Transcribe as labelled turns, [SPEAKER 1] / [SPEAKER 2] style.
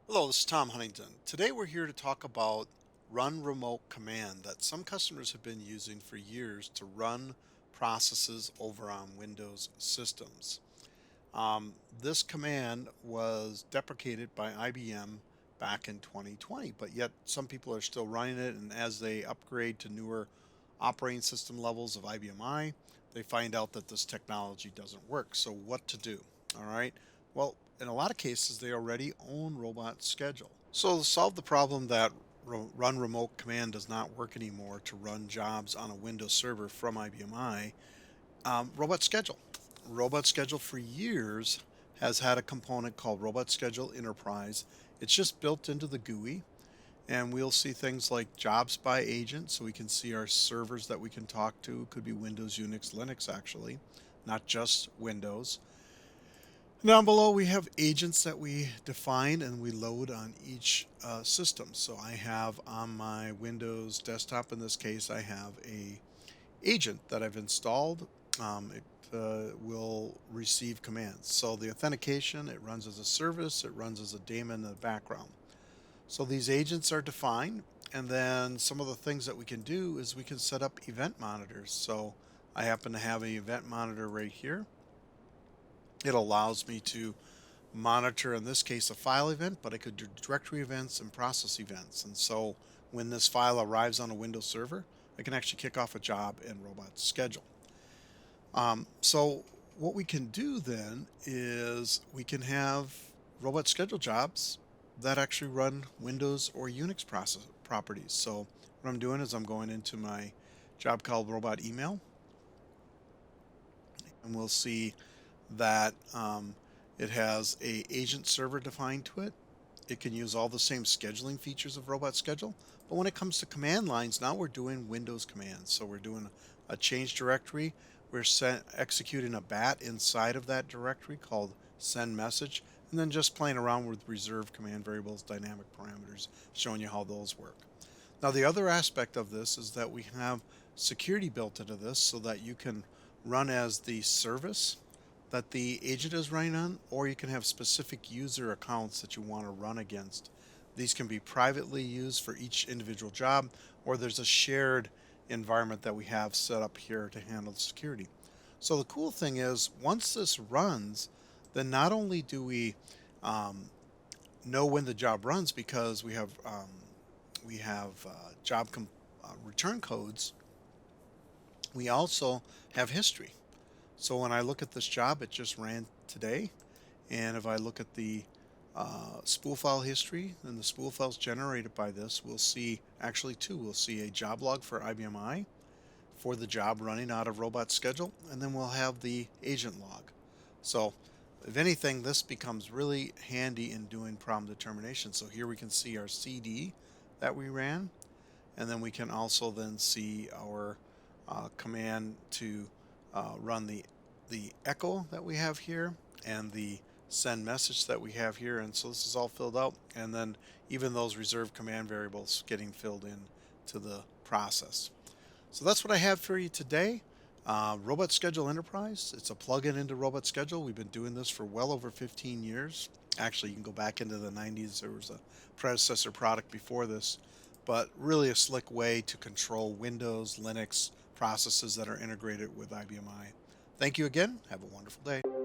[SPEAKER 1] Hello, this is Tom Huntington. Today we're here to talk about run remote command that some customers have been using for years to run processes over on Windows systems. This command was deprecated by IBM back in 2020, but yet some people are still running it. And as they upgrade to newer operating system levels of IBM they find out that this technology doesn't work. So, what to do? All right. Well, in a lot of cases, they already own Robot Schedule. So, to solve the problem that run remote command does not work anymore to run jobs on a Windows server from IBM Robot Schedule. Robot Schedule for years has had a component called Robot Schedule Enterprise. It's just built into the GUI, and we'll see things like jobs by agent, so we can see our servers that we can talk to. Could be Windows, Unix, Linux, actually, not just Windows. Down below, we have agents that we define and we load on each system. So I have on my Windows desktop, in this case, I have a agent that I've installed. It will receive commands. So the authentication, it runs as a service, it runs as a daemon in the background. So these agents are defined, and then some of the things that we can do is we can set up event monitors. So I happen to have an event monitor right here. It allows me to monitor, in this case, a file event, but I could do directory events and process events. And so when this file arrives on a Windows server, I can actually kick off a job in Robot Schedule. So what we can do then is we can have Robot Schedule jobs that actually run Windows or Unix process properties. So what I'm doing is I'm going into my job called Robot Email, and we'll see that it has a agent server defined to it. It can use all the same scheduling features of Robot Schedule, but when it comes to command lines, now we're doing Windows commands. So we're doing a change directory. We're executing a bat inside of that directory called send message, and then just playing around with reserved command variables, dynamic parameters, showing you how those work. Now, the other aspect of this is that we have security built into this so that you can run as the service that the agent is running on, or you can have specific user accounts that you want to run against. These can be privately used for each individual job, or there's a shared environment that we have set up here to handle security. So the cool thing is, once this runs, then not only do we um, know when the job runs because we have return codes, we also have history. So when I look at this job, it just ran today. And if I look at the spool file history, then the spool files generated by this, we'll see actually two. We'll see a job log for IBM for the job running out of Robot Schedule, and then we'll have the agent log. So if anything, this becomes really handy in doing problem determination. So here we can see our CD that we ran, and then we can also then see our command to run the echo that we have here and the send message that we have here. And so this is all filled out, and then even those reserved command variables getting filled in to the process. So that's what I have for you today. Robot Schedule Enterprise. It's a plugin into Robot Schedule. We've been doing this for well over 15 years. Actually, you can go back into the 90s. There was a predecessor product before this, but really a slick way to control Windows, Linux processes that are integrated with IBM. Thank you again. Have a wonderful day.